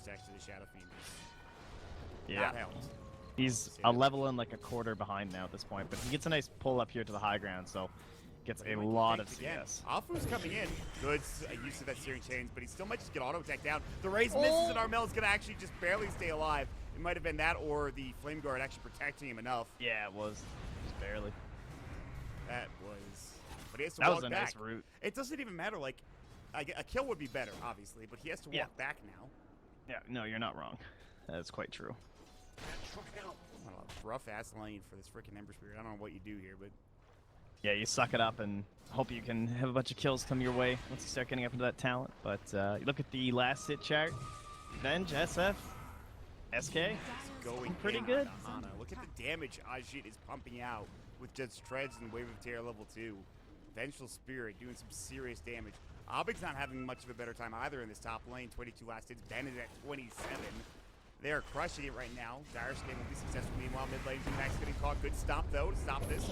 tech to the Shadow Fiend is Yeah. not helped. He's a level and like a quarter behind now at this point, but he gets a nice pull up here to the high ground, so gets a lot of CS. Afu's coming in. Good use of that steering chains, but he still might just get auto attack down. The raise misses, and Armel is going to actually just barely stay alive. It might have been that or the Flame Guard actually protecting him enough. Yeah, it was. Just barely. That was... But he has to that walk was a back. nice route. It doesn't even matter. Like, a kill would be better, obviously, but he has to walk back now. Yeah, no, you're not wrong. That's quite true. What a rough-ass lane for this freaking Ember Spirit. I don't know what you do here, but... Yeah, you suck it up and hope you can have a bunch of kills come your way once you start getting up into that talent. But you look at the last hit chart. Venge, SF, SK. Going pretty good. Ana. Look at the damage Ajit is pumping out with just Treads and Wave of Terror level 2. Vengeful Spirit doing some serious damage. Abig's not having much of a better time either in this top lane. 22 last hits. Ben is at 27. They are crushing it right now. Dire's game will be successful. Meanwhile, mid lane, Max getting caught. Good stop, though, to stop this.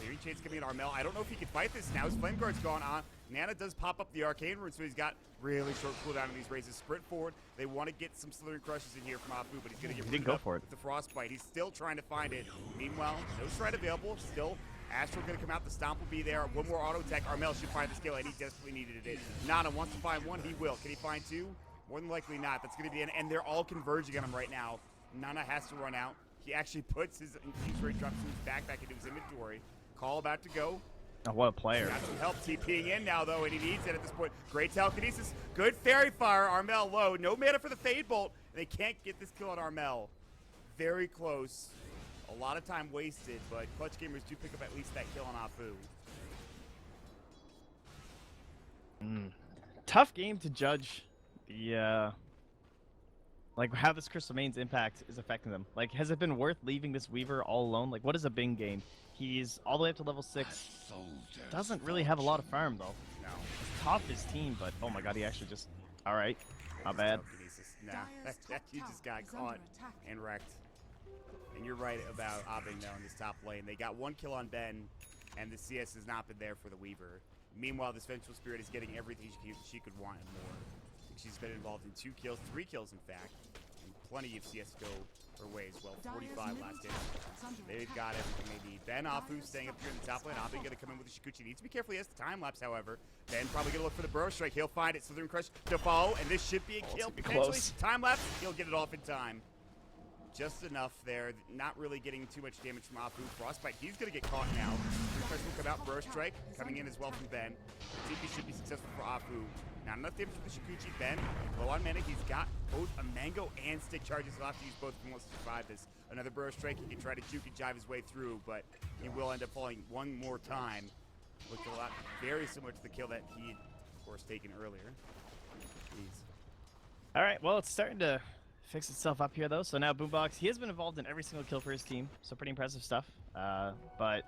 Searing Chain's coming in Armel. I don't know if he can fight this now. His Flame Guard's gone on. Nana does pop up the Arcane Rune, so he's got really short cooldown in these raises. Sprint forward. They want to get some Slithering Crushes in here from Afu, but he's going to get rid of it with the Frostbite. He's still trying to find it. Meanwhile, no Stride available. Still, Astral going to come out. The Stomp will be there. One more auto attack. Armel should find the skill, and he desperately needed it. Nana wants to find one. He will. Can he find two? More than likely not. That's going to be the end, and they're all converging on him right now. Nana has to run out. He actually puts his Infuse Ray drops his backpack into his inventory. Call about to go. Oh, what a player. Got some help TPing in now, though, and he needs it at this point. Great telekinesis. Good Fairy Fire. Armel low. No mana for the Fade Bolt. And they can't get this kill on Armel. Very close. A lot of time wasted, but Clutch Gamers do pick up at least that kill on Afu. Tough game to judge the... like, how this Crystal Main's impact is affecting them. Like, has it been worth leaving this Weaver all alone? Like, what is a Bing game? He's all the way up to level 6. Doesn't really have a lot of farm, though. No. He's top his team, but oh my god, he actually just... Alright, not bad. Nah, he just got caught and wrecked. And you're right about Abing, though, in this top lane. They got one kill on Ben, and the CS has not been there for the Weaver. Meanwhile, this Vengeful Spirit is getting everything she could want and more. She's been involved in 2 kills, 3 kills in fact, and plenty of CS go her way as well. 45 last hit. They've got everything they need. Ben Afu staying up here in the top lane. Afu gonna come in with the Shikuchi. Needs to be careful. He has the time lapse, however. Ben probably gonna look for the Burrow Strike. He'll find it. Slithering Crush to follow, and this should be a kill. Potentially time lapse. He'll get it off in time. Just enough there. Not really getting too much damage from Afu. Frostbite. He's gonna get caught now. Crush will come out. Burrow Strike coming in as well from Ben. TP should be successful for Afu. Not enough damage for the Shikuchi. Ben, low on mana. He's got both a Mango and Stick Charges. He'll have to use both if he wants to survive this. Another Burrow Strike. He can try to juke and jive his way through, but he will end up falling one more time. Looked a lot very similar to the kill that he had, of course, taken earlier. All right, well, it's starting to fix itself up here, though. So now Boombox, he has been involved in every single kill for his team, so pretty impressive stuff. But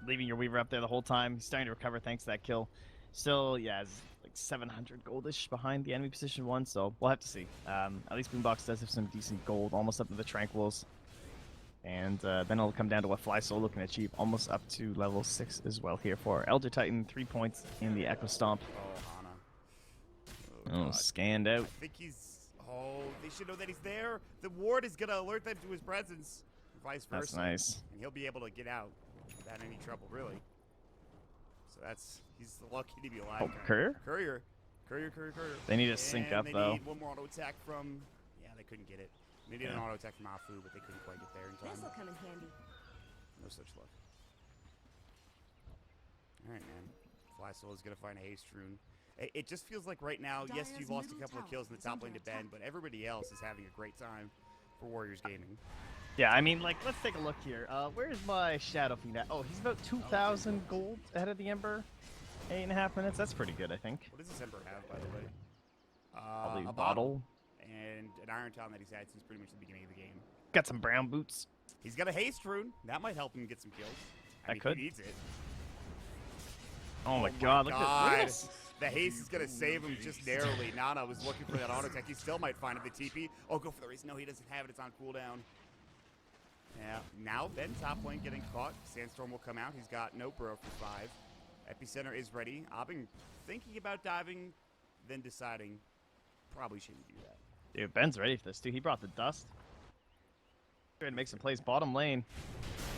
leaving your Weaver up there the whole time, he's starting to recover thanks to that kill. Still, yeah, it's like 700 goldish behind the enemy position 1, so we'll have to see. At least Boombox does have some decent gold, almost up to the Tranquils. And then it'll come down to what Fly Soul can achieve, almost up to level 6 as well here for Elder Titan. 3 points in the Echo Stomp. Oh, Hana. Oh, scanned out. I think he's... Oh, they should know that he's there. The ward is going to alert them to his presence. Vice versa. That's nice. And he'll be able to get out without any trouble, really. So that's... He's lucky to be alive. Oh, Courier? Courier. They need to sync up, though. They need one more auto attack from... Yeah, they couldn't get it. They needed an auto attack from Afu, but they couldn't quite get there in time. This'll come in handy. No such luck. Alright, man. Fly Soul is going to find a haste rune. It just feels like right now, yes, you've lost a couple of kills in the top lane to Ben, but everybody else is having a great time for Warriors Gaming. Yeah, I mean, like, let's take a look here. Where's my Shadow Fiend at? Oh, he's about 2,000 gold ahead of the Ember. 8.5 minutes. That's pretty good, I think. What does this Ember have, by the way? Probably a bottle. And an Iron Talon that he's had since pretty much the beginning of the game. Got some brown boots. He's got a haste rune. That might help him get some kills. I mean, could. He needs it. Oh my god, look at this. The haste is going to save him just narrowly. Nana was looking for that auto attack. He still might find it. The TP. Oh, go for the race. No, he doesn't have it. It's on cooldown. Yeah. Now, Ben top lane getting caught. Sandstorm will come out. He's got no Burrow for 5. Epicenter is ready. Abing thinking about diving, then deciding probably shouldn't do that. Dude, Ben's ready for this, dude. He brought the dust. Trying to make some plays bottom lane.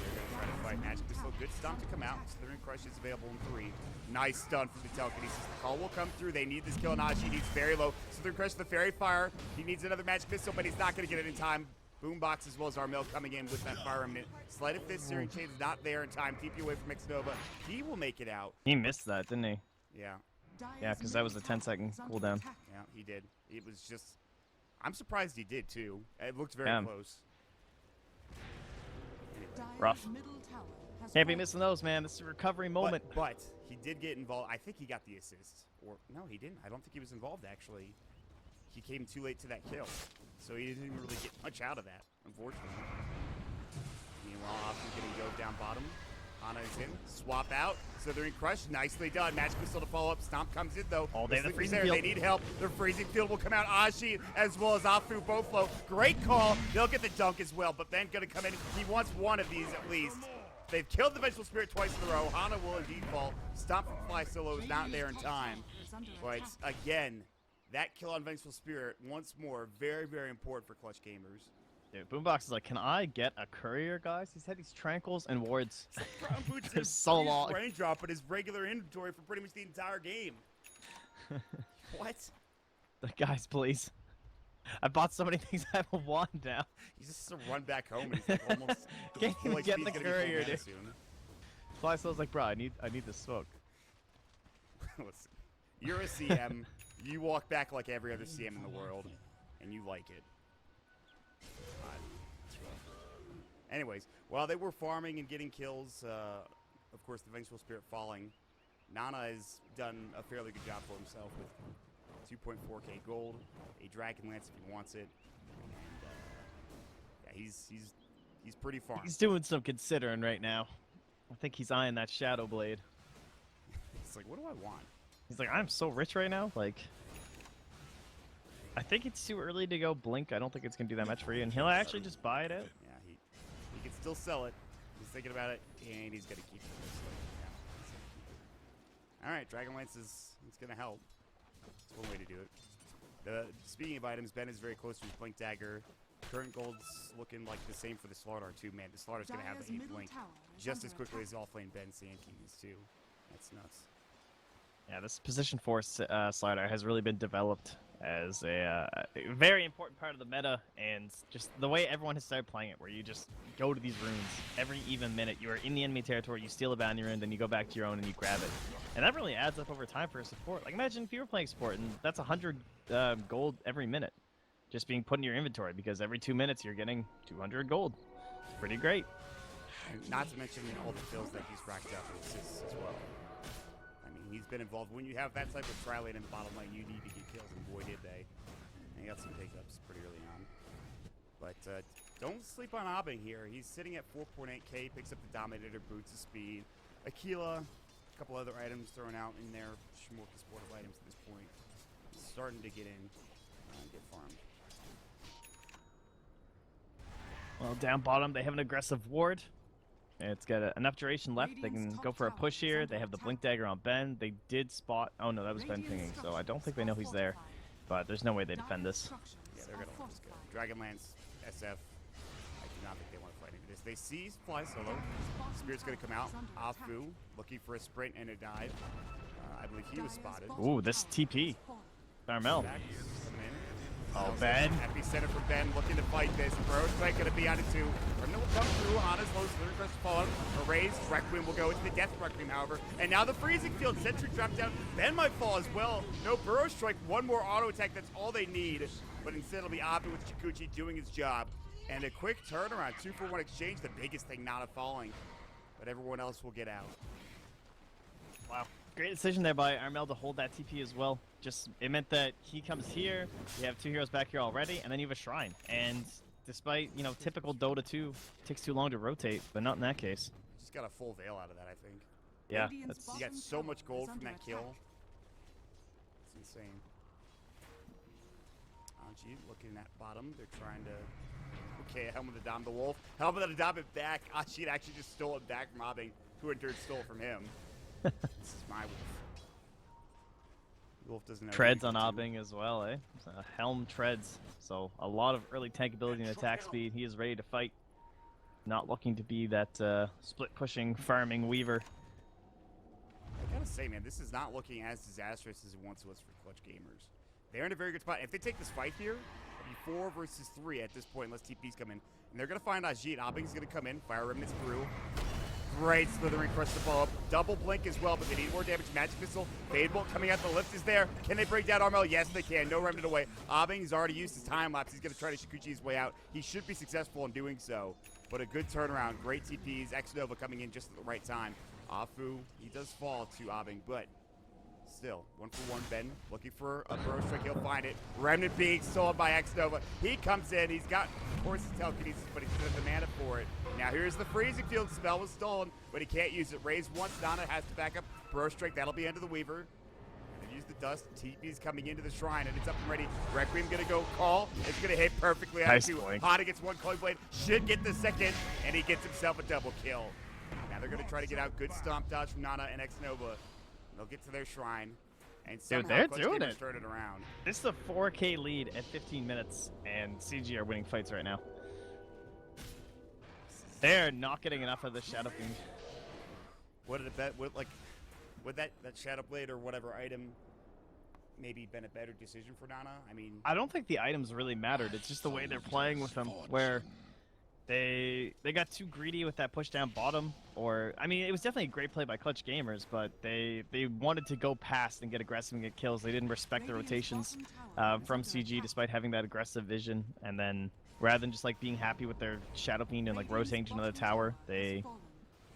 They're going to try to fight Magic Missile. Good stomp to come out. Slithering Crush is available in 3. Nice stun from the telekinesis. The call will come through. They need this kill. Najee needs very low. Slithering Crush, the Fairy Fire. He needs another Magic Missile, but he's not going to get it in time. Boombox as well as Armel coming in with that Fire Remnant. Sleight of Fist, Searing Chain is not there in time. TP away from Mixnova. He will make it out. He missed that, didn't he? Yeah. Yeah, because that was a 10-second cooldown. Yeah, he did. It was just... I'm surprised he did, too. It looked very close. Anyway. Rough. Can't be missing those, man. This is a recovery moment. But he did get involved. I think he got the assist. Or, no, he didn't. I don't think he was involved, actually. He came too late to that kill. So he didn't really get much out of that, unfortunately. Meanwhile, Option's going to go down bottom. Hana is in. Swap out. Slithering Crush. Nicely done. Magic Missile to follow up. Stomp comes in, though. All day the freezing there. field. They need help. Their freezing field will come out. Ashi as well as Afu both low. Great call. They'll get the dunk as well, but Ben going to come in. He wants one of these at least. They've killed the Vengeful Spirit twice in a row. Hana will indeed fall. Stomp from Fly Solo is not there in time. But again, that kill on Vengeful Spirit, once more, very, very important for clutch gamers. Dude, Boombox is like, can I get a courier, guys? He's had these tranquils and wards Boots for so long. Range drop, but his regular inventory for pretty much the entire game. What? Guys, please. I bought so many things. I have a wand now. He's just to run back home and he's like almost can't even like get he's the gonna courier, be full mana dude. soon. Fly Soul's like, bro, I need this smoke. Listen, you're a CM. You walk back like every other CM in the world, and you like it. Anyways, while they were farming and getting kills, of course, the Vengeful Spirit falling, Nana has done a fairly good job for himself with 2.4k gold, a Dragon Lance if he wants it, and yeah, he's pretty farmed. He's doing some considering right now. I think he's eyeing that Shadow Blade. It's like, what do I want? He's like, I'm so rich right now. Like, I think it's too early to go Blink. I don't think it's gonna do that much for you, and he'll actually just buy it out. Yeah, he can still sell it. He's thinking about it, and he's gonna keep it. Yeah, all right, Dragon Lance is gonna help. That's one way to do it. Speaking of items, Ben is very close to his Blink Dagger. Current gold's looking like the same for the Slaughter too. Man, the Slaughter's gonna have a Blink just as quickly as off-lane Ben Sand King is too. That's nuts. Yeah, this position force slider has really been developed as a very important part of the meta, and just the way everyone has started playing it, where you just go to these runes every even minute. You are in the enemy territory, you steal a bounty rune, then you go back to your own and you grab it. And that really adds up over time for a support. Like, imagine if you were playing support, and that's 100 gold every minute just being put in your inventory, because every 2 minutes you're getting 200 gold. It's pretty great. And not to mention all the kills that he's racked up with assists as well. I mean, he's been involved. When you have that type of tri-lane in the bottom lane, you need to get kills, and boy did they. And he got some take-ups pretty early on. But don't sleep on Abbing here. He's sitting at 4.8k, picks up the Dominator, boots of speed. Aquila, a couple other items thrown out in there, smorgasbord of items at this point. Starting to get in and get farmed. Well, down bottom, they have an aggressive ward. It's got enough duration left. They can go for a push here. They have the Blink Dagger on Ben. They did spot... Oh, no, that was Ben pinging, so I don't think they know he's there. But there's no way they defend this. Yeah, they're going to let this go. Dragonlance, SF, I do not think they want to fight into this. They see Fly Solo. Spirit's going to come out. Afu looking for a sprint and a dive. I believe he was spotted. Ooh, this TP. Carmel. Back, coming in. Oh, Ben. Epicenter for Ben, looking to fight this. Burrow Strike going to be on it too. Remnant will come through. Hana's low, Slither Crest will fall out. A raise. Requiem will go into the Death Requiem, however. And now the Freezing Field. Sentry dropped down. Ben might fall as well. No Burrow Strike. One more auto attack. That's all they need. But instead it'll be Abu with Chikuchi doing his job. And a quick turnaround. 2-for-1 exchange. The biggest thing not falling. But everyone else will get out. Wow. Great decision there by Armel to hold that TP as well. Just, it meant that he comes here, you have 2 heroes back here already, and then you have a Shrine. And despite, you know, typical Dota 2, takes too long to rotate, but not in that case. Just got a full veil out of that, I think. Yeah. He got so much gold from that kill. It's insane. Anji looking at bottom. They're trying to... Okay, Helmet of the Dom the Wolf. Helmet of the Dom it back. Anji actually just stole it back from Abbing, who in turn stole from him. This is my wolf. Wolf doesn't have Treads on anything to- Aubing as well, eh? Helm treads. So a lot of early tankability and attack speed. He is ready to fight. Not looking to be that split pushing, farming Weaver. I gotta say, man, this is not looking as disastrous as it once was for Clutch Gamers. They're in a very good spot. If they take this fight here, it'll be 4 versus 3 at this point, unless TPs come in. And they're gonna find Ajit. Aubing's gonna come in, fire remnants through. Great slithering crush the ball up. Double blink as well, but they need more damage. Magic missile. Fade bolt coming out the lift is there. Can they break down Armel? Yes, they can. No remnant away. Aubing's already used his time lapse. He's going to try to Shikuchi his way out. He should be successful in doing so. But a good turnaround. Great TPs. X-Nova coming in just at the right time. Afu, he does fall to Aubing, but still, 1-for-1 Ben looking for a burrow strike. He'll find it. Remnant being stolen by X-Nova. He comes in. He's got, of course, his telekinesis, but he's going to demand it for it. Now here's the freezing field. Spell was stolen, but he can't use it. Raise once. Nana has to back up. Burrow strike. That'll be end of the Weaver. They use the dust. TP's coming into the shrine, and it's up and ready. Requiem going to go call. It's going to hit perfectly. Nice two. point. Hana gets one coin blade. Should get the second, and he gets himself a double kill. Now they're going to try to get out. Good stomp dodge from Nana and X-Nova. They'll get to their shrine. And Dude, somehow they're Clutch doing Gamers it. turn it around. This is a 4K lead at 15 minutes, and CG are winning fights right now. They're not getting enough of the Shadow Fiend. Would it bet would that Shadow Blade or whatever item maybe been a better decision for Nana? I mean, I don't think the items really mattered. It's just the way they're playing with them, where they got too greedy with that push down bottom. Or I mean, it was definitely a great play by Clutch Gamers, but they wanted to go past and get aggressive and get kills. They didn't respect the rotations from CG, despite having that aggressive vision. And then rather than just like being happy with their Shadow Fiend and like rotating to another tower, they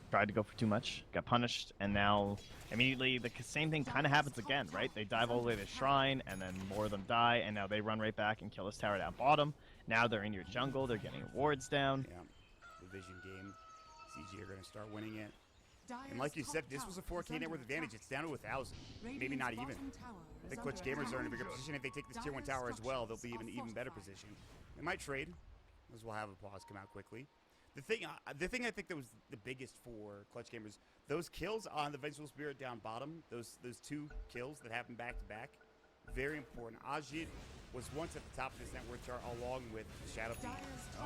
tried to go for too much, got punished, and now immediately the same thing kind of happens again, right? They dive all the way to the shrine, and then more of them die, and now they run right back and kill this tower down bottom. Now they're in your jungle, they're getting wards down. yeah, the vision game. CG are going to start winning it. And like you said, this was a 4K net worth advantage. It's down to 1,000. Maybe not even. I think Clutch Gamers are in a bigger position. If they take this tier 1 tower as well, they'll be in an even better position. They might trade, as we'll have applause come out quickly. The thing I think that was the biggest for Clutch Gamers, those kills on the Vengeful Spirit down bottom, those 2 kills that happened back to back, very important. Ajit was once at the top of this network chart along with Shadow Fiend.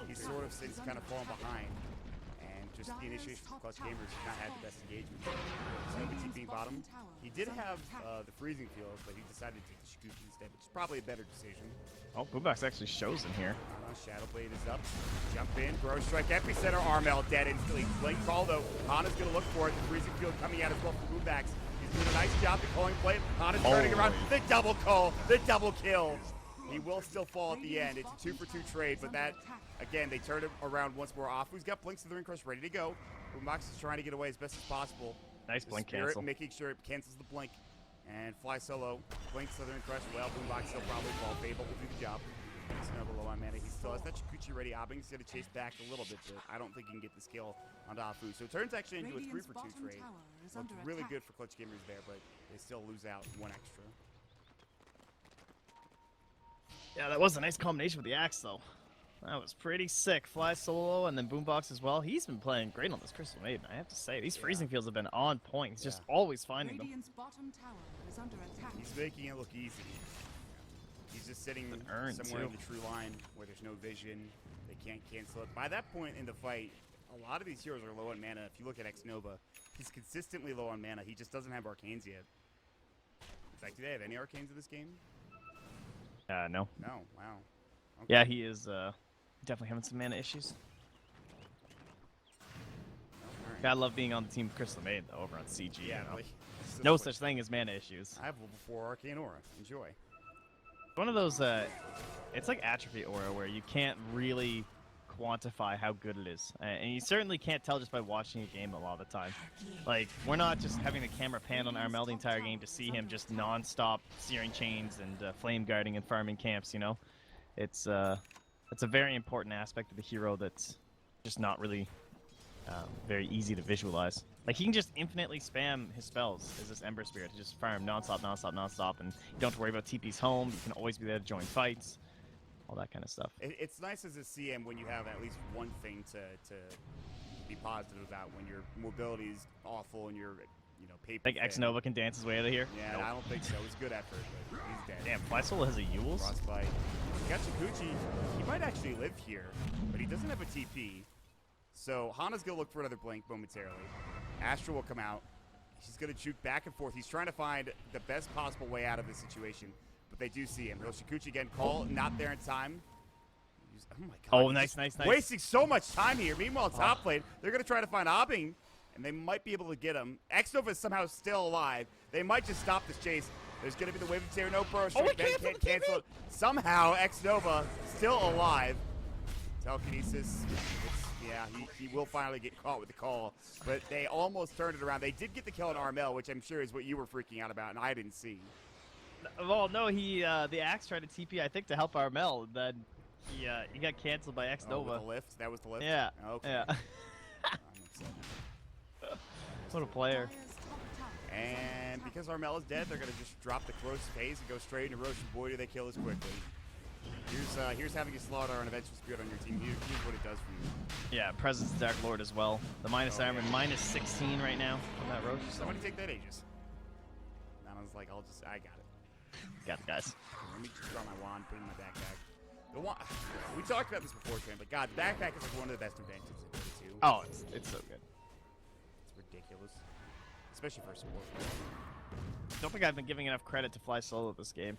He's sort of since kind of fallen behind. And just the initiation for Clutch Gamers has not had the best engagement. So with TPing bottom, he did have the freezing field, but he decided to take the Shikuchi instead, which is probably a better decision. Oh, Boombox actually shows in here. Shadow Blade is up. Jump in. Bro strike. Epicenter. Armel dead instantly. Blink call though. Hana's going to look for it. The freezing field coming out as well from Boombox. He's doing a nice job to calling play. Hana's turning around. The double call. The double kill. He will still fall at the end. It's a 2-for-2 trade, but that, again, they turn it around once more. Afu's got blinks to the ring crush ready to go. Boombox is trying to get away as best as possible. Nice blink Spirit cancel. making sure it cancels the blink. And fly solo. Blink Southern Crush. Well, Boombox still probably fall. Fable will do the job. It's another low on mana. He still has that Shikuchi ready. Aubing's going to chase back a little bit, but I don't think he can get the skill onto Afu. So it turns actually into a 3-for-2 trade. Looks really good for Clutch Gamers there, but they still lose out 1 extra. Yeah, that was a nice combination with the axe, though. That was pretty sick. Fly solo and then Boombox as well. He's been playing great on this Crystal Maiden, I have to say. These freezing fields have been on point. He's just always finding them. He's making it look easy. He's just sitting somewhere in the true line where there's no vision. They can't cancel it. By that point in the fight, a lot of these heroes are low on mana. If you look at X-Nova, he's consistently low on mana. He just doesn't have arcanes yet. In fact, do they have any arcanes in this game? No. No, wow. Okay. Yeah, he is definitely having some mana issues. Right. Gotta love being on the team with Crystal Maiden, though, over on CG. Yeah, you know? really. No such thing as mana issues. I have level 4 Arcane Aura. Enjoy. One of those, it's like Atrophy Aura, where you can't really quantify how good it is. And you certainly can't tell just by watching a game a lot of the time. Like, we're not just having the camera pan on Armel the entire game to see him just non-stop searing chains and flame guarding and farming camps, you know? It's a very important aspect of the hero that's just not really very easy to visualize. Like, he can just infinitely spam his spells as this Ember Spirit to just farm non-stop, non-stop, non-stop, and you don't have to worry about TP's home. You can always be there to join fights, all that kind of stuff. It's nice as a CM when you have at least one thing to be positive about. When your mobility is awful and your you know, paper. Think X Nova can dance his way out of here? Yeah, Nope. I don't think so. It was good effort, but he's dead. Damn, Flysol has a Yules? Frostbite. Gachakuchi, he might actually live here, but he doesn't have a TP. So Hana's going to look for another blink momentarily. Astra will come out. He's going to juke back and forth. He's trying to find the best possible way out of this situation, but they do see him. Yoshikuchi again, call not there in time. Oh my god. Oh, nice. Wasting so much time here. Meanwhile, top lane, they're going to try to find Abing, and they might be able to get him. X-Nova is somehow still alive. They might just stop this chase. There's going to be the wave of terror. No burst. Oh, Ben can't cancel it. Somehow, X-Nova still alive. Telekinesis. Yeah, he will finally get caught with the call, but they almost turned it around. They did get the kill on Armel, which I'm sure is what you were freaking out about, and I didn't see. Well, no, the Axe tried to TP, I think, to help Armel, and then he got canceled by X Nova. The lift? That was the lift? Yeah. Okay. Yeah. I'm upset. What a player. And because Armel is dead, they're going to just drop the close phase and go straight into Roche. Boy, do they kill us quickly. Here's having a slaughter on Eventual Spirit on your team. Here's what it does for you. Yeah, Presence of Dark Lord as well. The minus armor, yeah. minus 16 right now on that Roche. Somebody take that Aegis. And I was like, I got it. Got it, guys. Let me just draw my wand, put it in my backpack. We talked about this before, Trent, but God, the backpack is like one of the best inventions in BO2. Oh, it's so good. It's ridiculous. Especially for support. Don't think I've been giving enough credit to Fly Solo this game.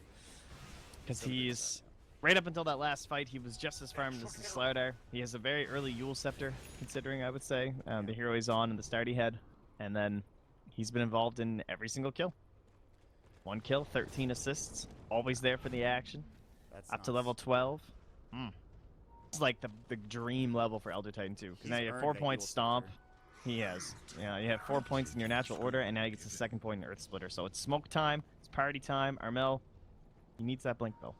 Because he's... Right up until that last fight, he was just as farmed as the Slardar. He has a very early Yule Scepter, considering, I would say. The hero he's on and the start he had. And then he's been involved in every single kill. 1 kill, 13 assists. Always there for the action. That's up to level 12. It's like the dream level for Elder Titan 2. Because now you have 4 points Stomp. He has. Yeah, you have 4 points in your natural order, and now he gets the 2nd point in Earth Splitter. So it's smoke time. It's party time. Armel, he needs that blink, though.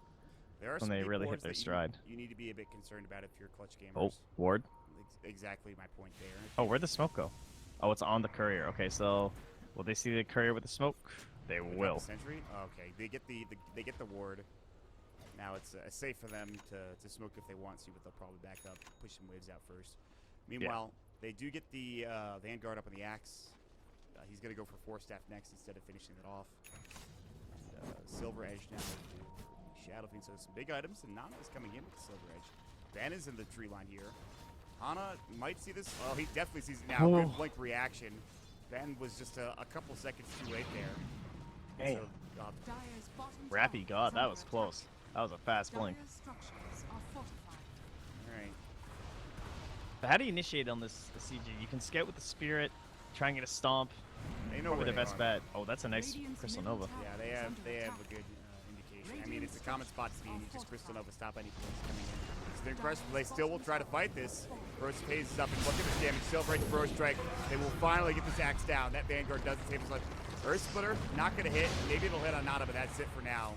There are when they really hit their stride. You need to be a bit concerned about if you're clutch gamers. Oh, Ward. Exactly my point there. Oh, where'd the smoke go? Oh, it's on the courier. Okay, so will they see the courier with the smoke? They will. Sentry? Okay, they get the ward. Now it's safe for them to smoke if they want to, but they'll probably back up, push some waves out first. Meanwhile, they do get the Vanguard up on the Axe. He's gonna go for 4-staff next instead of finishing it off. And, Silver Edge now. Shadow Fiend, so some big items, and Nana is coming in with the Silver Edge. Ben is in the tree line here. Hana might see this. Oh, he definitely sees it now. Good blink reaction. Ben was just a couple seconds too late there. Hey. So, Rappy, God, that was close. That was a fast blink. Alright. But how do you initiate on this CG? You can scout with the Spirit, try and get a Stomp. They know Probably where the they best are. bet. Oh, that's a nice Crystal Nova. Yeah, they have a good indication. I mean, it's a common spot to be in. You just Crystal Nova stop any points coming in. So they're impressive. They still will try to fight this. Roche pays is up, and look at this damage. Silver Edge Roche strike. They will finally get this Axe down. That Vanguard doesn't save his life. Earth Splitter, not going to hit. Maybe it'll hit on Nana, but that's it for now.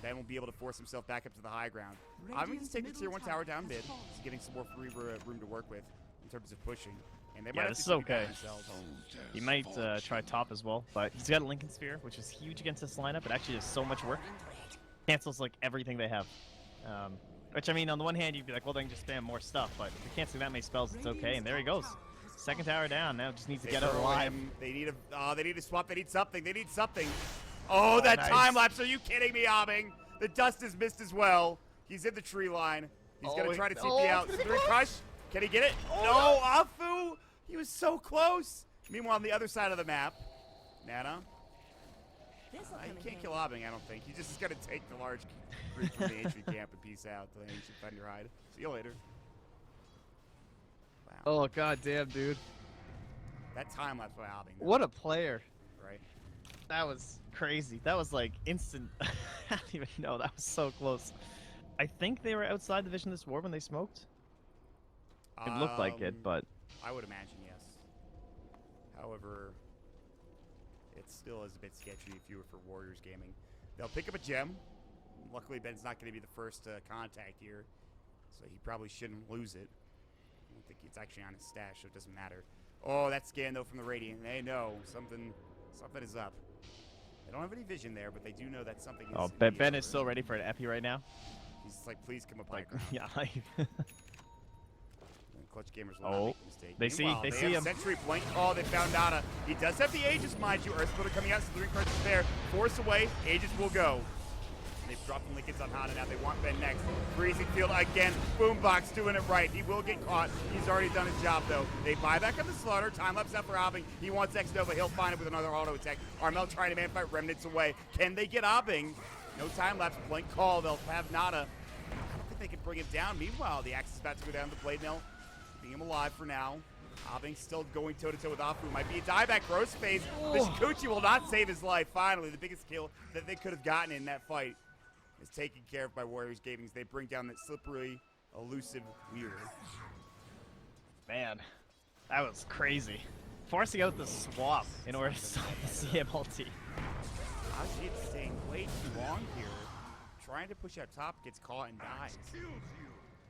Ben will be able to force himself back up to the high ground. I'm going to take the tier 1 tower down mid. He's getting some more free room to work with in terms of pushing. And they might have this to is okay. themselves. He might try top as well, but he's got a Lincoln Sphere, which is huge against this lineup. It actually does so much work. Cancels like everything they have. Which, I mean, on the one hand, you'd be like, well, they can just spam more stuff, but if you're canceling that many spells, it's okay. And there he goes. 2nd tower down. Now just needs to get out alive. They need a swap. They need something. They need something. Oh, that nice. time lapse. Are you kidding me, Abing? The dust is missed as well. He's in the tree line. He's going to try to TP out. Three crush. Can he get it? No, Afu. He was so close. Meanwhile, on the other side of the map, Nana. You can't kill Abing, I don't think. He just is going to take the large group from the ancient camp and peace out to the ancient Thunderhide. See you later. Wow. Oh, god damn, dude. That time lapse by Abing. What a player. Right? That was crazy. That was like instant. I don't even know. That was so close. I think they were outside the vision of this war when they smoked. It looked like it, but... I would imagine, yes. However, it still is a bit sketchy if you were for Warriors Gaming. They'll pick up a gem. Luckily, Ben's not going to be the first contact here, so he probably shouldn't lose it. I don't think it's actually on his stash, so it doesn't matter. Oh, that scan, though, from the Radiant. They know something is up. They don't have any vision there, but they do know that something is... Oh, Ben is still ready for an epi right now. He's like, please come up high ground. Yeah. Clutch Gamers will not Oh, make a mistake. they see Meanwhile, him. have Sentry blink. Oh, they found Nana. He does have the Aegis, mind you. Earth Splitter coming out, Slithering Crush is there. Force away, Aegis will go. They've dropped the Lincolns on Hana now. They want Ben next. Freezing field again. Boombox doing it right. He will get caught. He's already done his job, though. They buy back on the Slaughter. Time lapse out for Obbing. He wants X Nova. He'll find it with another auto attack. Armel trying to man fight Remnants away. Can they get Obbing? No time lapse. Blink call. They'll have Nada. I don't think they can bring him down. Meanwhile, the axe is about to go down the blade mill. Keeping him alive for now. Obbing still going toe-to-toe with Afu. Might be a dieback. Gross face. The Shikuchi will not save his life. Finally, the biggest kill that they could have gotten in that fight is taken care of by Warriors Gaming. They bring down that slippery, elusive Weird. Man, that was crazy. Forcing out the swap in order to stop the CM ulti. Ashi is staying way too long here. Trying to push out top, gets caught and dies.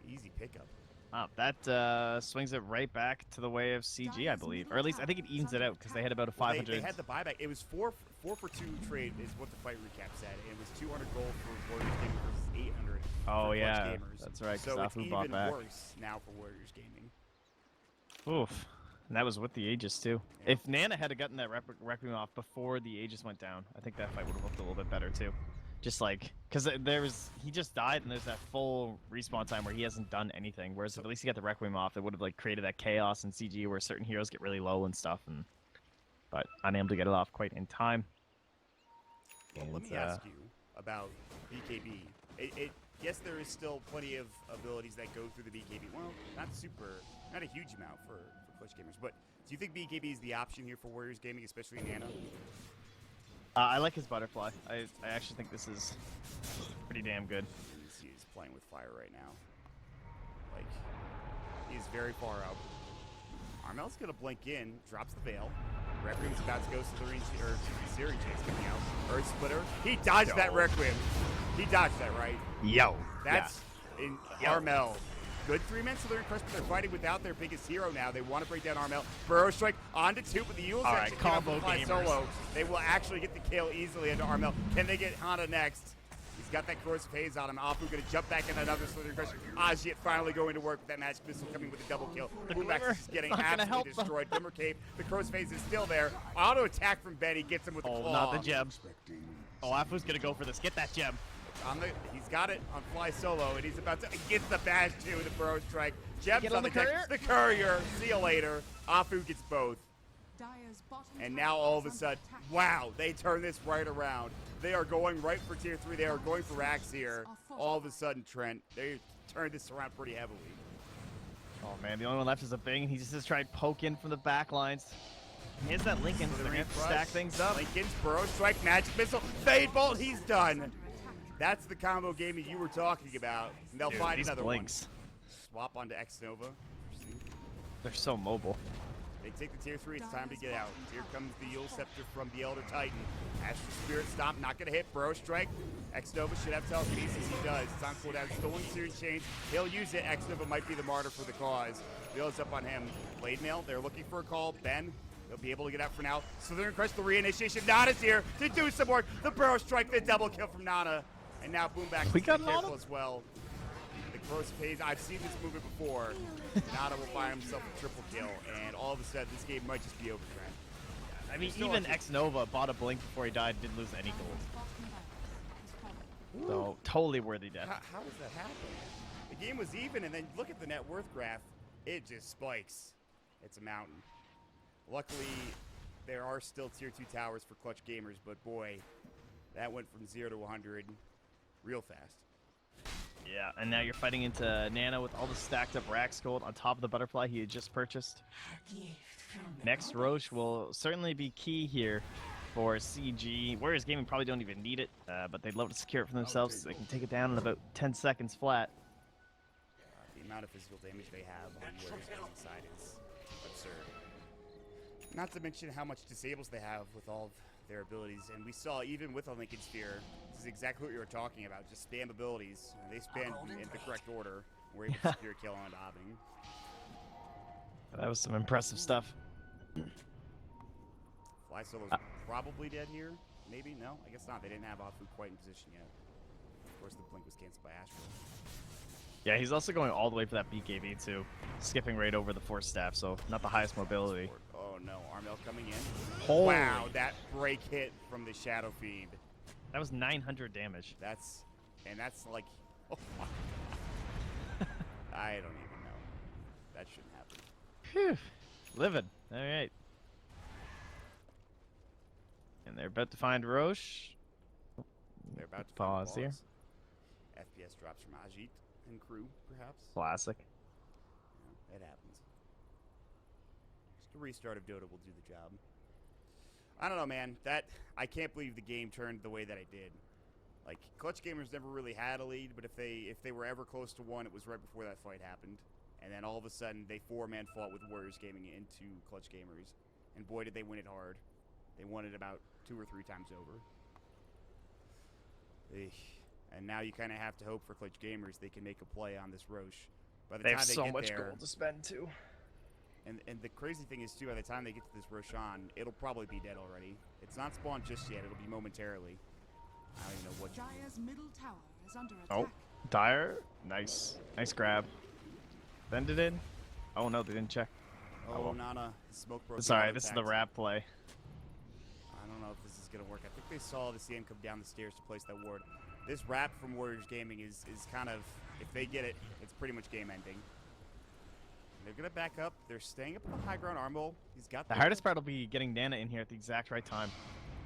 Easy pickup. Wow, that swings it right back to the way of CG, I believe. Or at least I think it evens it out because they had about a 500. They had the buyback. It was 4 for 2 trade is what the fight recap said. And it was 200 gold for Warriors Gaming versus 800 oh, for yeah. Clutch Gamers. That's right. So it's Safu even bought back. worse now for Warriors Gaming. Oof. And that was with the Aegis, too. Yeah. If Nana had gotten that Requiem off before the Aegis went down, I think that fight would have looked a little bit better, too. Just like, because he just died, and there's that full respawn time where he hasn't done anything. Whereas if at least he got the Requiem off, it would have like created that chaos in CG where certain heroes get really low and stuff, but unable to get it off quite in time. Well, And, let me ask you about BKB. Yes, there is still plenty of abilities that go through the BKB. Well, not a huge amount for Clutch Gamers. But do you think BKB is the option here for Warriors Gaming, especially in Nano? I like his butterfly. I actually think this is pretty damn good. He's playing with fire right now. Like, he's very far out. Armel's gonna blink in, drops the veil. Requiem's about to go Siri Chase coming out. Earth Splitter. He dodged that Requiem. He dodged that, right? Yo. That's in Armel. Good 3-man Slithering Crush, but they're fighting without their biggest hero now. They want to break down Armel. Burrow Strike onto 2, but the Eul's actually combo gamers. solo. They will actually get the kill easily into Armel. Can they get Honda next? He's got that corrosive haze on him. Apu going to jump back in another Slithering Crush. Ajit finally going to work with that magic missile coming with a double kill. Boombax is getting absolutely destroyed. Glimmer Cave. The corrosive haze is still there. Auto attack from Benny gets him with the claw. Oh, not the gem. Oh, Afu's going to go for this. Get that gem. He's got it on Fly Solo, and he's about to get the bash too. The Burrow Strike. Jeb's on the courier? deck. The courier. See you later. Afu gets both. And now all of a sudden, wow, they turn this right around. They are going right for tier 3. They are going for Rax here. All of a sudden, Trent, they turned this around pretty heavily. Oh man, the only one left is a Bing. He just tried poke in from the back lines. Here's that Lincoln. They're going to stack things up. Lincoln's Burrow Strike, Magic Missile, Fade Bolt. He's done. That's the combo gaming you were talking about. And they'll find another blinks. One. Swap onto X Nova. They're so mobile. They take the tier 3. It's time to get out. Here comes the Yule Scepter from the Elder Titan. Astral Spirit Stomp, not going to hit. Burrow Strike. X Nova should have telekinesis. He does. It's on cooldown. Stolen Searing Chains. He'll use it. X Nova might be the martyr for the cause. Wheels up on him. Blade Mail. They're looking for a call. Ben. They'll be able to get out for now. Slithering Crush, the reinitiation. Nana's here to do some work. The Burrow Strike, the double kill from Nana. And now Boombax is careful as well. The corrosive haze, I've seen this movie before. Nana will find himself a triple kill, and all of a sudden this game might just be over, Trent. I mean, even X Nova bought a blink before he died, didn't lose any gold. So, totally worthy death. How does that happen? The game was even, and then look at the net worth graph. It just spikes. It's a mountain. Luckily, there are still tier 2 towers for Clutch Gamers, but boy, that went from 0 to 100 real fast. Yeah, and now you're fighting into Nana with all the stacked up Rax gold on top of the butterfly he had just purchased. Next Roche will certainly be key here for CG. Warriors Gaming probably don't even need it, but they'd love to secure it for themselves so they can take it down in about 10 seconds flat. The amount of physical damage they have on Warriors Gaming side is absurd. Not to mention how much disables they have with all of their abilities, and we saw even with a Lincoln Sphere, this is exactly what you were talking about, just spam abilities. They spam in the correct order. We're able to secure a kill on Obbing. That was some impressive stuff. Fly Solo's probably dead here. Maybe? No? I guess not. They didn't have Afu quite in position yet. Of course, the blink was canceled by Astral. Yeah, he's also going all the way for that BKB too, skipping right over the force staff, so not the highest mobility. Oh no, Armel coming in. Holy. Wow, that break hit from the Shadow Fiend. That was 900 damage. That's like, oh my God. I don't even know. That shouldn't happen. Phew. Living. All right. And they're about to find Roche. They're about to Pause here. FPS drops from Ajit and crew, perhaps. Classic. Yeah, it happens. Just a restart of Dota will do the job. I don't know, man. I can't believe the game turned the way that it did. Like, Clutch Gamers never really had a lead, but if they were ever close to one, it was right before that fight happened. And then all of a sudden, they four-man fought with Warriors Gaming into Clutch Gamers. And boy, did they win it hard. They won it about 2 or 3 times over. And now you kind of have to hope for Clutch Gamers they can make a play on this Roche. By the They time have they so get much there, gold to spend too. and the crazy thing is too, by the time they get to this Roshan, it'll probably be dead already. It's not spawned just yet. It'll be momentarily. I don't even know what. Dire's middle tower is under attack. Oh, Dire. Nice. Nice grab. Bend it in. Oh no, they didn't check. Oh, well. Nana, smoke broke. Sorry, this is the wrap play. I don't know if this is gonna work. I think they saw the CM come down the stairs to place that ward. This wrap from Warriors Gaming is kind of, if they get it, it's pretty much game ending. They're gonna back up. They're staying up on the high ground. Armbo, he's got The hardest part will be getting Nana in here at the exact right time.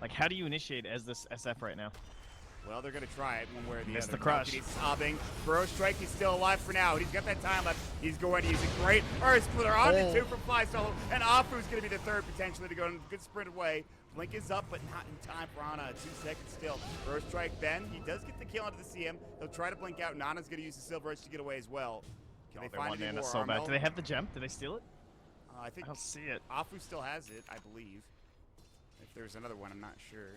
Like, how do you initiate as this SF right now? Well, they're gonna try it one way or the Missed other. the crush. He's sobbing. Burrow Strike, he's still alive for now. He's got that time left. He's going to use a great Earth Splitter on the 2 from Fly Solo. And Afu's gonna be the third potentially to go in a good sprint away. Blink is up, but not in time for Ana. 2 seconds still. Burrow Strike, Ben, he does get the kill onto the CM. He'll try to blink out. Nana's gonna use the Silver Edge to get away as well. Can they find want any Nana more? so bad. Armel? Do they have the gem? Did they steal it? I think I don't see it. Afu still has it, I believe. If there's another one, I'm not sure.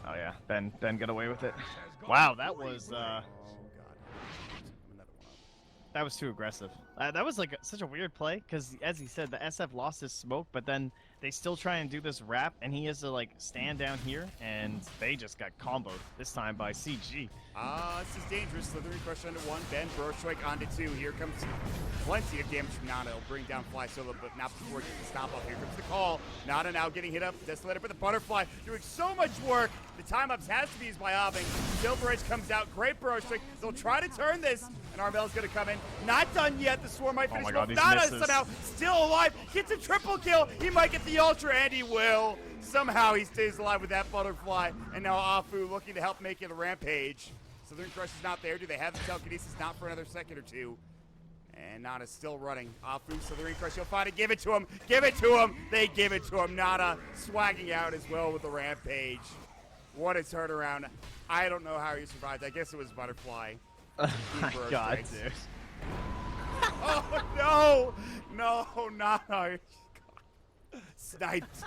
Oh yeah, Ben got away with it. Wow, that was Oh god. Another one up. that was too aggressive. That was like such a weird play because, as he said, the SF lost his smoke, but then they still try and do this wrap, and he has to like stand down here, and they just got comboed this time by CG. This is dangerous. Slithering crush under 1. Ben, Burrow Strike onto 2. Here comes plenty of damage from Nana. He'll bring down Fly Solo, but not before he gets the stop up. Here comes the call. Nana now getting hit up. Desolator, but the Butterfly doing so much work. The time-ups has to be used by Obbing. Silver Edge comes out. Great Burrow Strike. They'll try to turn this, and Armel's going to come in. Not done yet. The Swarm might finish. my God, these Nana misses. somehow still alive. Gets a triple kill. He might get the Ultra, and he will. Somehow he stays alive with that Butterfly. And now Afu looking to help make it a rampage. Southern Crush is not there. Do they have the telekinesis? Not for another second or two. And Nana's still running. Afu, Southern Crush, he'll find it. Give it to him. Give it to him. They give it to him. Nana swagging out as well with the rampage. What a turnaround. I don't know how he survived. I guess it was Butterfly. Oh my Burrow God, strikes. dude. Oh, no. No, Nana. Sniped.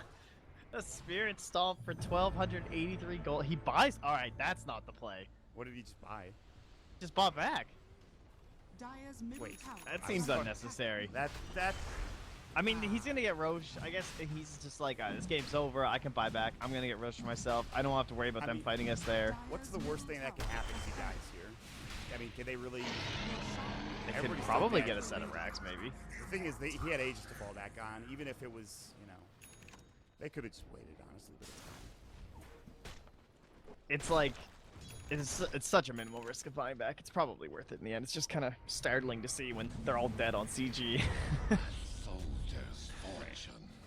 The Spirit Stomp for 1,283 gold. He buys. All right, that's not the play. What did he just buy? Just bought back. Dire's middle Wait, tower. That is seems under unnecessary. That I mean, he's gonna get Roche. I guess he's just like, this game's over. I can buy back. I'm gonna get Roche for myself. I don't have to worry about I them mean- fighting us there. what's the worst thing that can happen if he dies here? I mean, can they really? They could Everybody's probably so get bad. a set of racks, maybe. The thing is, he had ages to fall back on. Even if it was, they could have just waited, honestly. But it's fine. It's like, it's such a minimal risk of buying back. It's probably worth it in the end. It's just kind of startling to see when they're all dead on CG.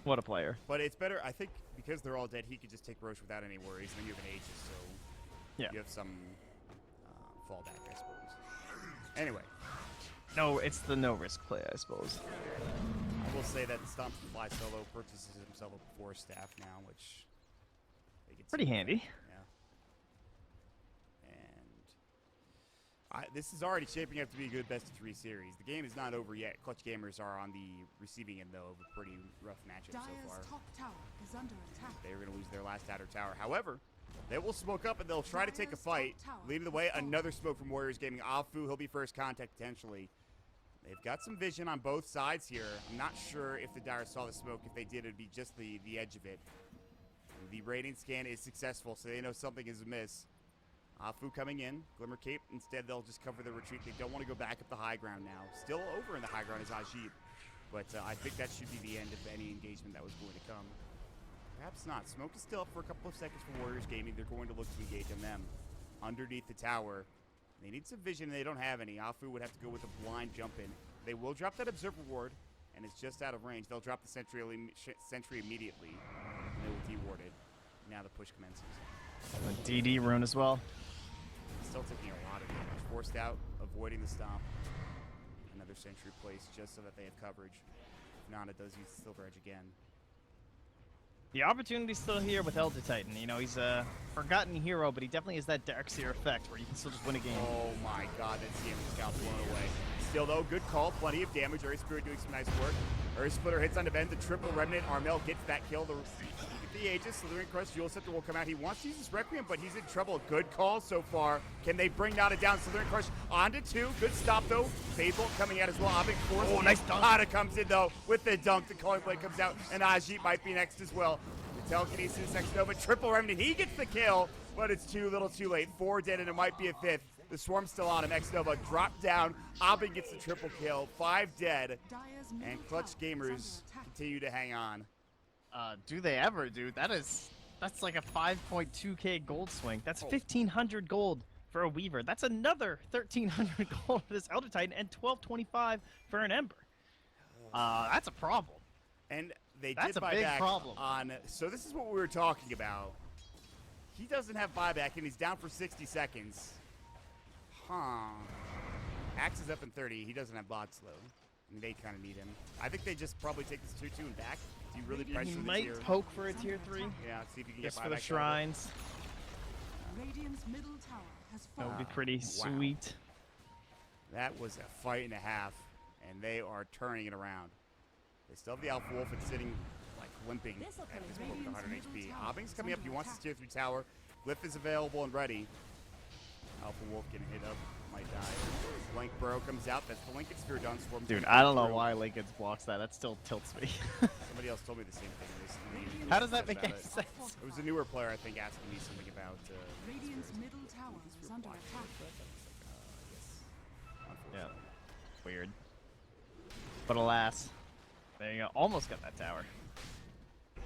What a player. But it's better, I think, because they're all dead. He could just take Roche without any worries. And then you have an Aegis, so Yeah. you have some fallback, I suppose. Anyway, No, it's the no risk play, I suppose. I will say that Stomp Fly Solo purchases himself a 4 staff now, which they get Pretty some- handy. Yeah. And this is already shaping up to be a good best of 3 series. The game is not over yet. Clutch Gamers are on the receiving end, though, of a pretty rough matchup so Dire's far. top tower is under attack. They're going to lose their last outer tower. However, they will smoke up and they'll try to take a fight. Leading the way, another smoke from Warriors Gaming. Afu, he'll be first contact potentially. They've got some vision on both sides here. I'm not sure if the Dire saw the smoke. If they did, it would be just the edge of it. The rating scan is successful, so they know something is amiss. Afu coming in. Glimmer Cape. Instead, they'll just cover the retreat. They don't want to go back up the high ground now. Still over in the high ground is Ajit. But I think that should be the end of any engagement that was going to come. Perhaps not. Smoke is still up for a couple of seconds for Warriors Gaming. They're going to look to engage on them. Underneath the tower. They need some vision, and they don't have any. Afu would have to go with a blind jump in. They will drop that Observer Ward, and it's just out of range. They'll drop the sentry immediately, and they will deward it. Now the push commences. The DD rune as well. Still taking a lot of damage. Forced out, avoiding the stomp. Another sentry placed just so that they have coverage. If not, it does use Silver Edge again. The opportunity's still here with Elder Titan. You know, he's a forgotten hero, but he definitely has that Darkseer effect where you can still just win a game. Oh my god, that CM just got blown away. Still though, good call, plenty of damage. Earth Spirit doing some nice work. Earth Splitter hits on the bend, the triple Remnant. Armel gets that kill. The Aegis, Slithering Crush, Jewel Scepter will come out. He wants to use his Requiem, but he's in trouble. Good call so far. Can they bring Nada down? Slithering Crush onto 2. Good stop though. Fable coming out as well. Abing forced. Oh, nice dunk. Nada comes in though with the dunk. The Calling Blade comes out, and Ajit might be next as well. The Telekinesis, X Nova, triple Remnant. He gets the kill, but it's too little too late. 4 dead, and it might be a 5th. The Swarm's still on him. X Nova dropped down. Abing gets the triple kill. 5 dead, Dire's middle and Clutch tower is Gamers under attack. continue to hang on. Do they ever, dude? That's like a 5.2k gold swing. That's 1,500 gold for a Weaver. That's another 1,300 gold for this Elder Titan and 1,225 for an Ember. That's a problem. And they That's did a big buyback problem. on. So this is what we were talking about. He doesn't have buyback, and he's down for 60 seconds. Huh. Axe is up in 30. He doesn't have bot slow. And they kind of need him. I think they just probably take this 2-2 and back. Do you really pressure He the might tier? poke for a tier 3. Yeah, see if you can get Just buyback. for the out of it. shrines. Radiant's middle tower has That fallen. would be pretty Wow. sweet. That was a fight and a half, and they are turning it around. They still have the Alpha Wolf and sitting, like, limping at this point with 100 HP. Abing's coming up. He wants his tier 3 tower. Glyph is available and ready. Alpha Wolf getting hit up. Might die. Blank Burrow comes out. That's the Lincoln Sphere done. Swarm Dude, through. I don't know why Lincoln's blocks that. That still tilts me. Somebody else told me the same thing recently. How does that make About any it. sense? It was a newer player, I think, asking me something about. Radiant's middle tower is under attack. Yeah. Weird. But alas. There you go. Almost got that tower. I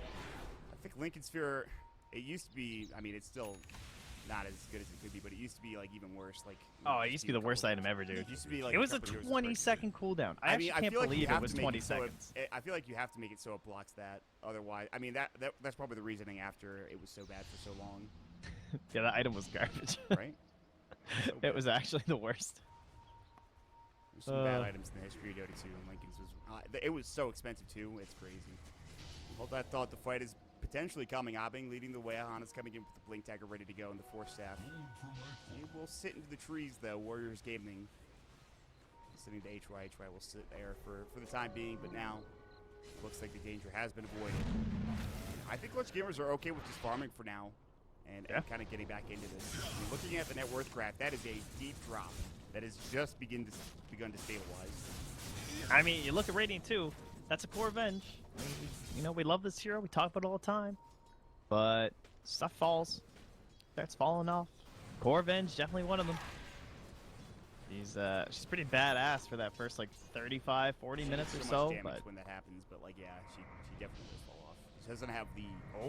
think Lincoln Sphere, it used to be, I mean, it's still not as good as it could be, but it used to be, like, even worse. Like, Oh, it used to be the worst item ever, dude. It used to be, like, It was a couple years 20-second cooldown. I actually can't feel like you believe it have was to make 20 so seconds. I feel like you have to make it so it blocks that. Otherwise, I mean, that's probably the reasoning after it was so bad for so long, Yeah, that item was garbage. right? So It was actually the worst. There's some bad items in the history of Dota 2, and Lincoln's was. It was so expensive too. It's crazy. Hold that thought. The fight is potentially coming. Abing leading the way. Hana's coming in with the Blink Dagger ready to go, and the Force Staff. He will sit into the trees though. Warriors Gaming. Sitting to HY. HY will sit there for the time being, but now looks like the danger has been avoided. I think Clutch Gamers are okay with just farming for now, and kind of getting back into this. I mean, looking at the net worth graph, that is a deep drop that has just begun to stabilize. I mean, you look at Radiant 2, that's a core Venge. I mean, you know, we love this hero, we talk about it all the time. But stuff falls. Starts falling off. Core Venge, definitely one of them. She's pretty badass for that first, like, 35, 40 minutes or so. Much damage But when that happens, but, like, yeah, she definitely does fall off. She doesn't have the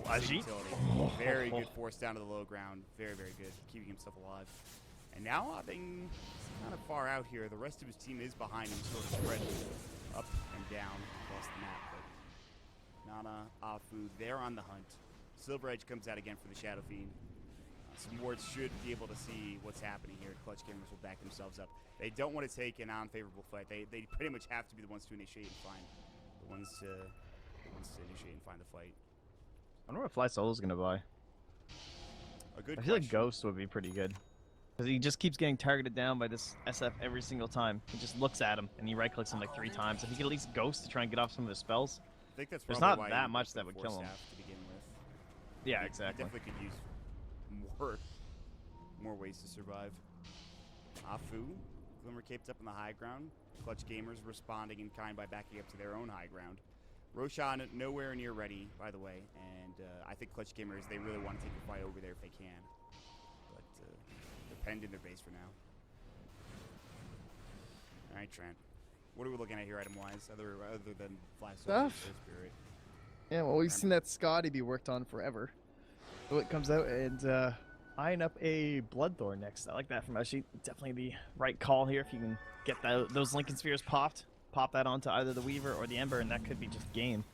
Ajit? utility. Very good force down to the low ground. Very, very good. Keeping himself alive. And now Abing is kind of far out here. The rest of his team is behind him, sort of spread up and down across the map. But Nana, Afu, they're on the hunt. Silver Edge comes out again for the Shadow Fiend. Some wards should be able to see what's happening here. Clutch Gamers will back themselves up. They don't want to take an unfavorable fight. They pretty much have to be the ones to initiate and find the ones to initiate and find the fight. I wonder what Fly Solo's gonna buy. A good I feel like question. Ghost would be pretty good. Because he just keeps getting targeted down by this SF every single time. He just looks at him and he right clicks him like 3 times. If he could at least Ghost to try and get off some of his spells. I think that's There's probably not why that he much went that for would Force kill him. Staff to begin with. Yeah, He exactly. definitely could use more ways to survive. Afu, Glimmer caped up on the high ground. Clutch Gamers responding in kind by backing up to their own high ground. Roshan nowhere near ready, by the way, and I think Clutch Gamers, they really want to take the fight over there if they can. But penned in their base for now. All right, Trent. What are we looking at here item-wise, other than Flash Stuff. Spirit? Yeah, well, we've seen that Scotty be worked on forever. So it comes out and eyeing up a Bloodthorn next. I like that from Ushi. Definitely the right call here if you can get those Lincoln Spheres popped. Pop that onto either the Weaver or the Ember, and that could be just game.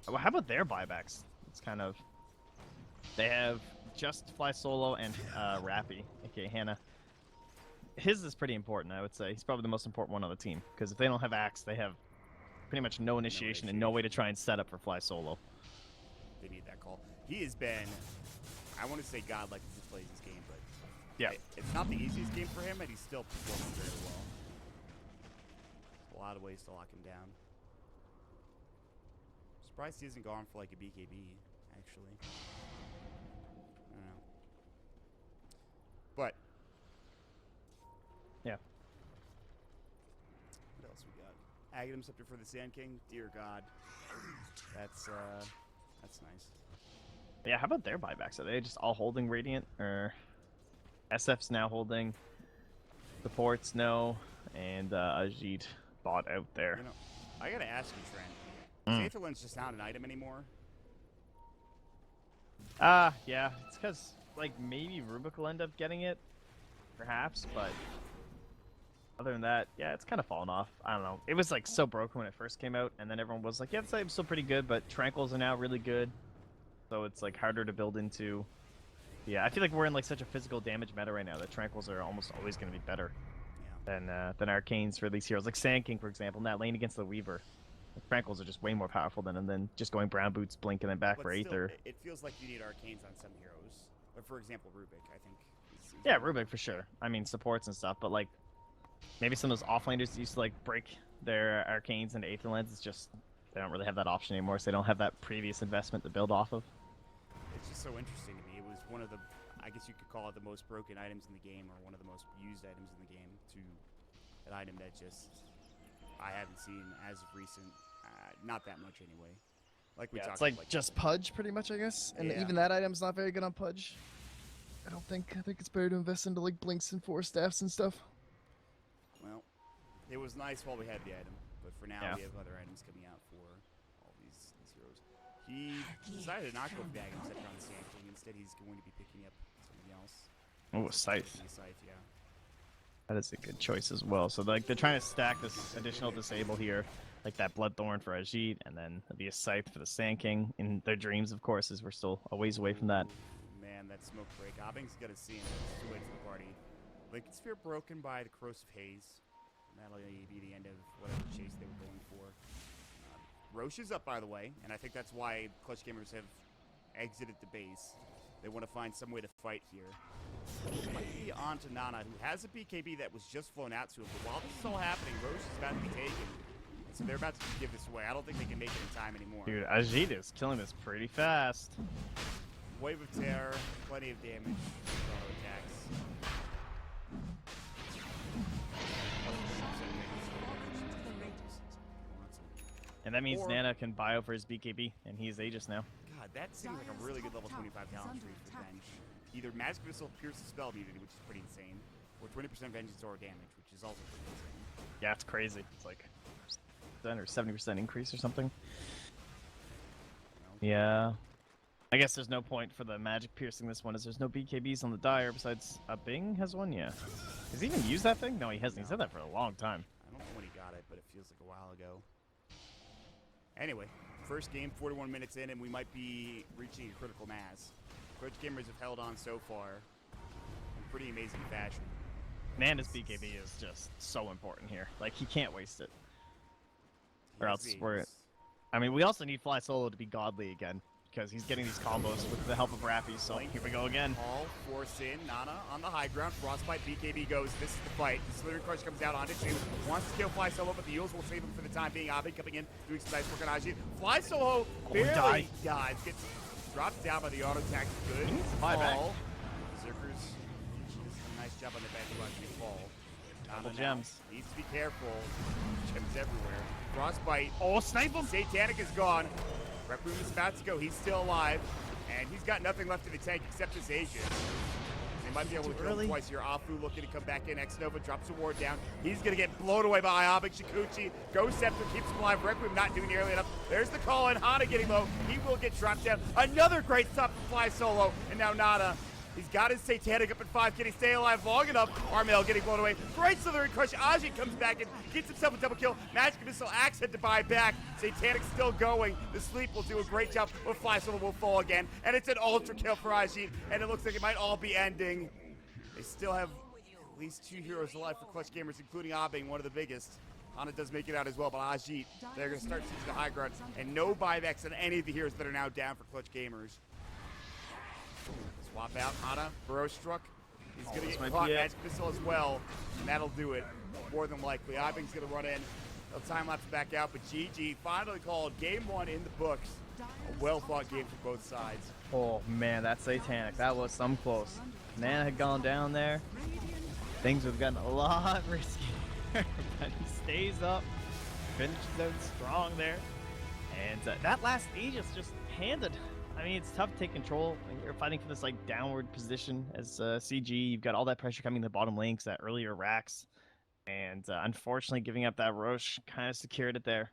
Well, how about their buybacks? It's kind of... They have just Fly Solo and Rappy, aka Hannah. His is pretty important, I would say. He's probably the most important one on the team, because if they don't have Axe, they have pretty much no initiation and no way to try and set up for Fly Solo. They need that call. He has been, I want to say godlike as he plays this game, but yeah, it's not the easiest game for him, and he's still performing very well. A lot of ways to lock him down. Surprised he hasn't gone for like a BKB, actually. I don't know. But yeah. What else we got? Aghanim Scepter for the Sand King. Dear God, that's nice. Yeah, how about their buybacks? Are they just all holding Radiant, or SF's now holding? Supports no, and Ajit bought out there. You know, I gotta ask you, Trent. Is Aetherlens just not an item anymore? Yeah, it's because like maybe Rubik will end up getting it, perhaps, but other than that, yeah, it's kind of fallen off. I don't know. It was like so broken when it first came out, and then everyone was like, yeah, this item's still pretty good, but Tranquils are now really good. So it's like harder to build into. Yeah, I feel like we're in like such a physical damage meta right now that Tranquils are almost always going to be better than Arcanes for these heroes. Like Sand King, for example, in that lane against the Weaver. Tranquils are just way more powerful than him than just going Brown Boots, Blink, and then back for Aether. It feels like you need Arcanes on some heroes. But for example, Rubik, I think. Yeah, Rubik for sure. I mean, supports and stuff, but like maybe some of those offlaners that used to like break their Arcanes into Aetherlens, it's just they don't really have that option anymore, so they don't have that previous investment to build off of. It's just so interesting to me. It was one of the, I guess you could call it the most broken items in the game, or one of the most used items in the game, to an item that just I haven't seen as of recent. Not that much anyway. Like we talked it's like about, just Pudge pretty much, I guess. And even that item's not very good on Pudge. I think it's better to invest into like Blinks and Force Staffs and stuff. Well, it was nice while we had the item, but for now we have other items coming out for all these heroes. He decided to not go for the Aghanim Scepter on the Sand King. Instead, he's going to be picking up something else. Oh, a Scythe. Scythe, yeah. That is a good choice as well. So like they're trying to stack this additional disable here, like that Bloodthorn for Ajit, and then there'll be a Scythe for the Sand King. In their dreams, of course, as we're still a ways away from that. Man, that smoke break. Abing's got to see him. It's too late for the party. Lincoln Sphere broken by the Corrosive Haze. And that'll be the end of whatever chase they were going for. Roche is up, by the way, and I think that's why Clutch Gamers have exited the base. They want to find some way to fight here. Might be on to Nana, who has a BKB that was just flown out to him. But while this is all happening, Roche is about to be taken. And so they're about to give this away. I don't think they can make it in time anymore. Dude, Ajit is killing this pretty fast. Wave of Terror, plenty of damage. Auto attacks. And that means Nana can bio for his BKB, and he's Aegis now. God, that seems like a really good level 25 talent tree for Venge. Either Magic Missile, Pierce the Spell immunity, which is pretty insane, or 20% Vengeance or damage, which is also pretty insane. Yeah, it's crazy. It's like 10 or 70% increase or something. Yeah. I guess there's no point for the magic piercing this one, as there's no BKBs on the Dire besides Bing has one, yeah. Has he even used that thing? No, he hasn't. He's had that for a long time. I don't know when he got it, but it feels like a while ago. Anyway, first game, 41 minutes in, and we might be reaching a critical mass. Clutch Gamers have held on so far in pretty amazing fashion. Nana's BKB is just so important here. Like, he can't waste it. Or else we're... I mean, we also need Fly Solo to be godly again, because he's getting these combos with the help of Rappy, so here we go again. All force in, Nana on the high ground, Frostbite, BKB goes, this is the fight. The Slither Crush comes out onto 2, wants to kill Fly Solo, but the Eels will save him for the time being. Abing coming in, doing some nice work on Ajit. Fly Solo barely dies, gets dropped down by the auto attack. Good fall. Berserkers does a nice job on the back to watching it fall. Double gems. Needs to be careful. Gems everywhere. Frostbite. Oh, snipe him! Satanic is gone. Rep Room is about to go. He's still alive. And he's got nothing left in the tank except his Aegis. And might be able to Too kill him early. twice here. Afu looking to come back in. X-Nova drops a ward down. He's going to get blown away by Iobik. Shikuchi. Ghost Scepter keeps him alive. Requiem not doing nearly enough. There's the call in. Hana getting low. He will get dropped down. Another great stop from Fly Solo. And now Nada. He's got his Satanic up at 5. Can he stay alive long enough? Armel getting blown away. Great Slithering Crush. Ajit comes back and gets himself a double kill. Magic Missile Axe had to buy back. Satanic still going. The Sleep will do a great job. But Fly Solo will fall again. And it's an ultra kill for Ajit. And it looks like it might all be ending. They still have at least 2 heroes alive for Clutch Gamers, including Abing, one of the biggest. Hana does make it out as well, but Ajit, they're going to start seizing the high ground. And no buybacks on any of the heroes that are now down for Clutch Gamers. Swap out, Hana, Burrow struck. He's going to get caught, Magic Missile as well, and that'll do it, more than likely. Ibing's going to run in. They'll time-lapse back out, but GG finally called game 1 in the books. A well-fought game for both sides. Oh man, that Satanic, that was some close. Nana had gone down there. Things would have gotten a lot riskier, but he stays up, finishes out strong there. And that last Aegis just handed. I mean, it's tough to take control when you're fighting for this like downward position as CG. You've got all that pressure coming to the bottom lanes, that earlier racks. And unfortunately, giving up that Roche kind of secured it there.